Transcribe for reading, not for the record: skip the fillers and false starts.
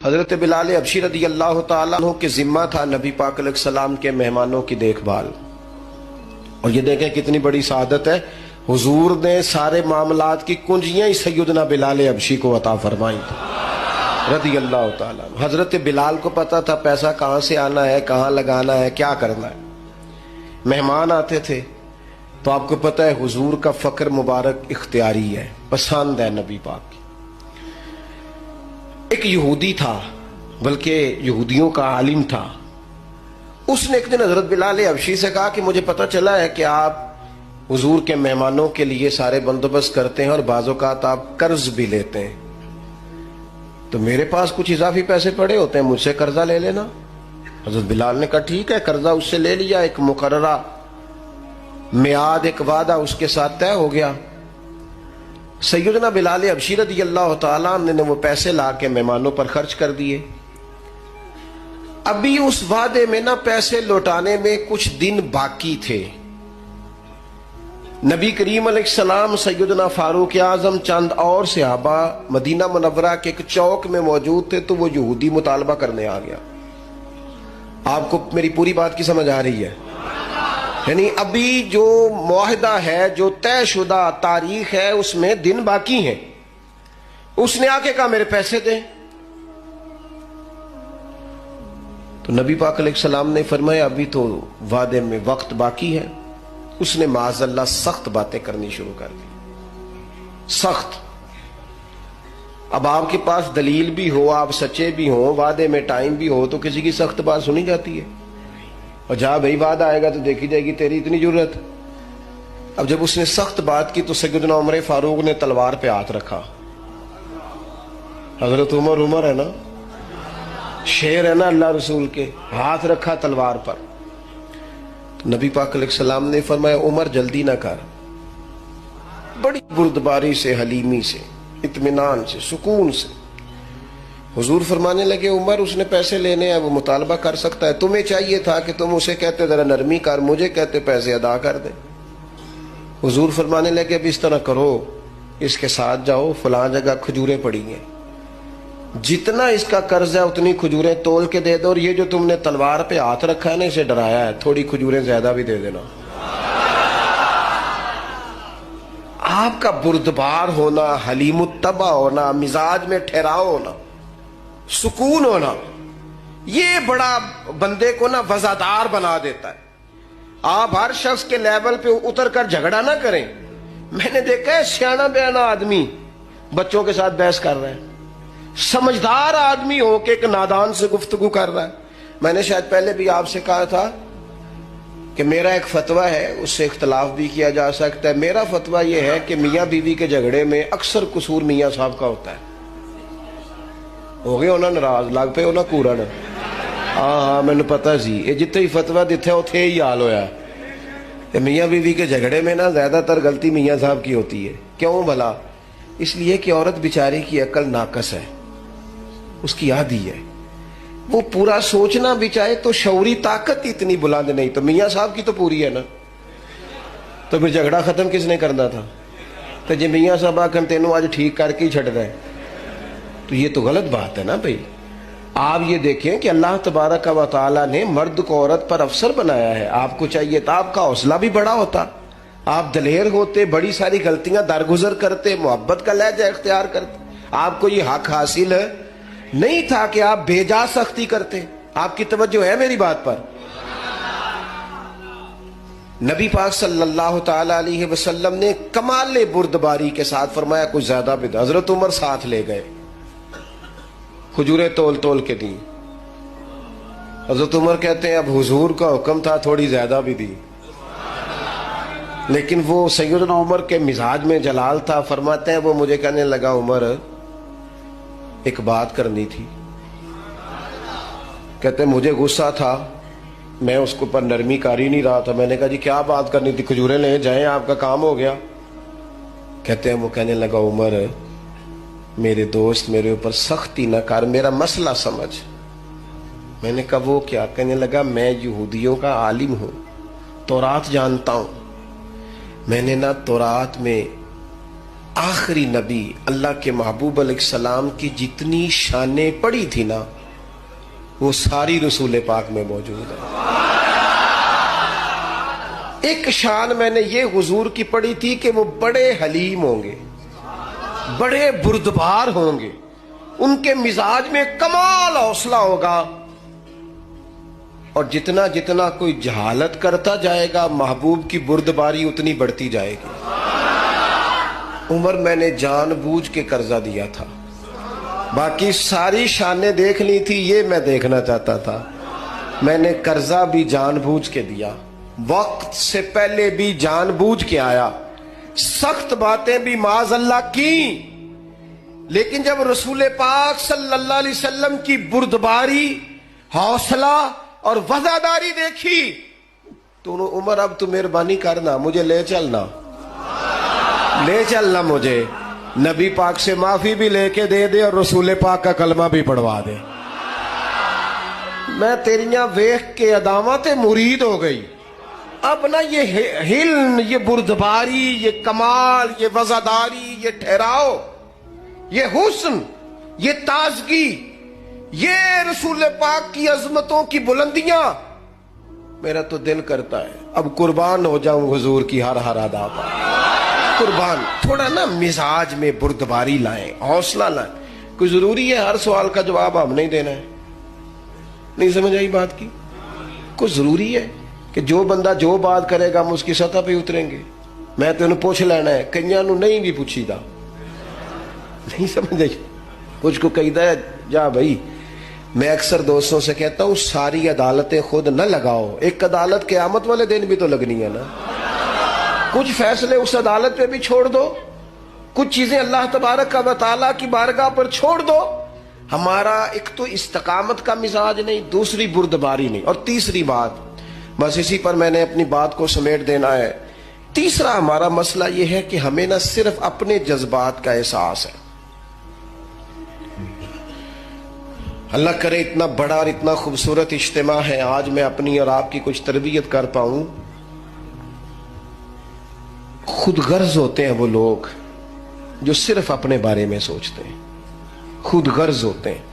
حضرت بلال حبشی رضی اللہ تعالیٰ عنہ کے ذمہ تھا نبی پاک علیہ السلام کے مہمانوں کی دیکھ بھال. اور یہ دیکھیں کتنی بڑی سعادت ہے، حضور نے سارے معاملات کی کنجیاں ہی سیدنا بلال حبشی کو عطا فرمائیں رضی اللہ تعالیٰ عنہ. حضرت بلال کو پتا تھا پیسہ کہاں سے آنا ہے، کہاں لگانا ہے، کیا کرنا ہے. مہمان آتے تھے تو آپ کو پتا ہے حضور کا فقر مبارک اختیاری ہے، پسند ہے نبی پاک کی. ایک یہودی تھا، بلکہ یہودیوں کا عالم تھا. اس نے ایک دن حضرت بلال حبشی سے کہا کہ مجھے پتا چلا ہے کہ آپ حضور کے مہمانوں کے لیے سارے بندوبست کرتے ہیں اور بعض اوقات آپ قرض بھی لیتے ہیں، تو میرے پاس کچھ اضافی پیسے پڑے ہوتے ہیں، مجھ سے قرضہ لے لینا. حضرت بلال نے کہا ٹھیک ہے، قرضہ اس سے لے لیا. ایک مقررہ میعاد، ایک وعدہ اس کے ساتھ طے ہو گیا. سیدنا بلال حبشی رضی اللہ تعالیٰ عنہ نے وہ پیسے لا کے مہمانوں پر خرچ کر دیے. ابھی اس وعدے میں نہ پیسے لوٹانے میں کچھ دن باقی تھے. نبی کریم علیہ السلام، سیدنا فاروق اعظم، چند اور صحابہ مدینہ منورہ کے ایک چوک میں موجود تھے تو وہ یہودی مطالبہ کرنے آ گیا. آپ کو میری پوری بات کی سمجھ آ رہی ہے؟ یعنی ابھی جو معاہدہ ہے، جو طے شدہ تاریخ ہے، اس میں دن باقی ہیں. اس نے آ کے کہا میرے پیسے دیں. تو نبی پاک علیہ السلام نے فرمایا ابھی تو وعدے میں وقت باقی ہے. اس نے معاذ اللہ سخت باتیں کرنی شروع کر دی، سخت. اب آپ کے پاس دلیل بھی ہو، آپ سچے بھی ہوں، وعدے میں ٹائم بھی ہو، تو کسی کی سخت بات سنی جاتی ہے. اور جہاں بھائی وعدہ آئے گا تو دیکھی جائے گی تیری اتنی ضرورت. اب جب اس نے سخت بات کی تو سیدنا عمر فاروق نے تلوار پہ ہاتھ رکھا. حضرت عمر ہے نا، شیر ہے نا اللہ رسول کے، ہاتھ رکھا تلوار پر. تو نبی پاک علیہ السلام نے فرمایا عمر جلدی نہ کر. بڑی بردباری سے، حلیمی سے، اطمینان سے، سکون سے. حضور فرمانے لگے عمر اس نے پیسے لینے ہیں، وہ مطالبہ کر سکتا ہے، تمہیں چاہیے تھا کہ تم اسے کہتے ذرا نرمی کر، مجھے کہتے پیسے ادا کر دے. حضور فرمانے لگے اب اس طرح کرو، اس کے ساتھ جاؤ، فلاں جگہ کھجوریں پڑی ہیں، جتنا اس کا قرض ہے اتنی کھجوریں تول کے دے دو، اور یہ جو تم نے تلوار پہ ہاتھ رکھا ہے نا، اسے ڈرایا ہے، تھوڑی کھجوریں زیادہ بھی دے دینا. آپ کا بردبار ہونا، حلیم الطبع ہونا، مزاج میں ٹھہراؤ ہونا، سکون ہونا، یہ بڑا بندے کو نا وزادار بنا دیتا ہے. آپ ہر شخص کے لیول پہ اتر کر جھگڑا نہ کریں. میں نے دیکھا ہے سیانا بیانا آدمی بچوں کے ساتھ بحث کر رہے ہیں، سمجھدار آدمی ہو کے ایک نادان سے گفتگو کر رہا ہے. میں نے شاید پہلے بھی آپ سے کہا تھا کہ میرا ایک فتویٰ ہے، اس سے اختلاف بھی کیا جا سکتا ہے. میرا فتویٰ یہ ہے کہ میاں بیوی کے جھگڑے میں اکثر قصور میاں صاحب کا ہوتا ہے. ہو گئے ہونا ناراض، لگ پہ ہونا کورن. ہاں میں نے پتا سی یہ جتنے ہی فتویٰ دیتے اتنے ہی حال ہویا کہ میاں بیوی کے جھگڑے میں نا زیادہ تر غلطی میاں صاحب کی ہوتی ہے. کیوں بھلا؟ اس لیے کہ عورت بیچاری کی عقل ناقص ہے، اس کی عادی ہے، وہ پورا سوچنا بھی چاہے تو شعوری طاقت اتنی بلند نہیں. تو میاں صاحب کی تو پوری ہے نا، تو پھر جھگڑا ختم کس نے کرنا تھا؟ تو جی میاں صاحب آکن تینوں آج ٹھیک کر کے ہی چھڑ رہے، تو یہ تو غلط بات ہے نا بھائی. آپ یہ دیکھیں کہ اللہ تبارک و تعالیٰ نے مرد کو عورت پر افسر بنایا ہے. آپ کو چاہیے تھا آپ کا حوصلہ بھی بڑا ہوتا، آپ دلیر ہوتے، بڑی ساری غلطیاں درگزر کرتے، محبت کا لہجہ اختیار کرتے. آپ کو یہ حق حاصل نہیں تھا کہ آپ بے جا سختی کرتے. آپ کی توجہ ہے میری بات پر؟ نبی پاک صلی اللہ تعالی علیہ وسلم نے کمال بردباری کے ساتھ فرمایا کچھ زیادہ بھی. حضرت عمر ساتھ لے گئے، کھجوریں تول تول کے دی. حضرت عمر کہتے ہیں اب حضور کا حکم تھا تھوڑی زیادہ بھی دی، لیکن وہ سیدنا عمر کے مزاج میں جلال تھا. فرماتے ہیں وہ مجھے کہنے لگا عمر ایک بات کرنی تھی. کہتے ہیں مجھے غصہ تھا، میں اس کو پر نرمی کر ہی نہیں رہا تھا. میں نے کہا جی کیا بات کرنی تھی؟ کھجوریں لے جائیں، آپ کا کام ہو گیا. کہتے ہیں وہ کہنے لگا عمر میرے دوست میرے اوپر سختی نہ کر، میرا مسئلہ سمجھ. میں نے کہا وہ کیا؟ کہنے لگا میں یہودیوں کا عالم ہوں، تورات جانتا ہوں. میں نے نا تورات میں آخری نبی اللہ کے محبوب علیہ السلام کی جتنی شانیں پڑھی تھی نا وہ ساری رسول پاک میں موجود ہے. ایک شان میں نے یہ حضور کی پڑھی تھی کہ وہ بڑے حلیم ہوں گے, بڑے بردبار ہوں گے, ان کے مزاج میں کمال حوصلہ ہوگا, اور جتنا جتنا کوئی جہالت کرتا جائے گا محبوب کی بردباری اتنی بڑھتی جائے گی. عمر میں نے جان بوجھ کے قرضہ دیا تھا, باقی ساری شانیں دیکھنی تھی یہ میں دیکھنا چاہتا تھا. میں نے قرضہ بھی جان بوجھ کے دیا, وقت سے پہلے بھی جان بوجھ کے آیا, سخت باتیں بھی معاذ اللہ کی, لیکن جب رسول پاک صلی اللہ علیہ وسلم کی بردباری, حوصلہ اور وفاداری دیکھی تو عمر اب تو مہربانی کرنا مجھے لے چلنا, لے چلنا مجھے, نبی پاک سے معافی بھی لے کے دے دے اور رسول پاک کا کلمہ بھی پڑھوا دے. میں تیریاں ویخ کے ادامت مرید ہو گئی. اب نا یہ حلم, یہ بردباری, یہ کمال, یہ وفاداری, یہ ٹھہراؤ, یہ حسن, یہ تازگی, یہ رسول پاک کی عظمتوں کی بلندیاں, میرا تو دل کرتا ہے اب قربان ہو جاؤں حضور کی ہر ہر ادا پر. قربان تھوڑا نا مزاج میں بردباری لائیں, حوصلہ لائیں. کوئی ضروری ہے ہر سوال کا جواب ہم نہیں دینا ہے؟ نہیں سمجھ آئی بات کی؟ کوئی ضروری ہے کہ جو بندہ جو بات کرے گا ہم اس کی سطح پہ اتریں گے؟ میں تو انہوں پوچھ لینا ہے, کئیاں نو نہیں بھی پوچھی دا. نہیں سمجھ آئی؟ کچھ کو کہی دا جا بھائی. میں اکثر دوستوں سے کہتا ہوں ساری عدالتیں خود نہ لگاؤ, ایک عدالت قیامت والے دن بھی تو لگنی ہے نا. کچھ فیصلے اس عدالت پہ بھی چھوڑ دو, کچھ چیزیں اللہ تبارک و تعالیٰ کی بارگاہ پر چھوڑ دو. ہمارا ایک تو استقامت کا مزاج نہیں, دوسری بردباری نہیں, اور تیسری بات, بس اسی پر میں نے اپنی بات کو سمیٹ دینا ہے. تیسرا ہمارا مسئلہ یہ ہے کہ ہمیں نہ صرف اپنے جذبات کا احساس ہے. اللہ کرے اتنا بڑا اور اتنا خوبصورت اجتماع ہے, آج میں اپنی اور آپ کی کچھ تربیت کر پاؤں. خود غرض ہوتے ہیں وہ لوگ جو صرف اپنے بارے میں سوچتے ہیں, خود غرض ہوتے ہیں.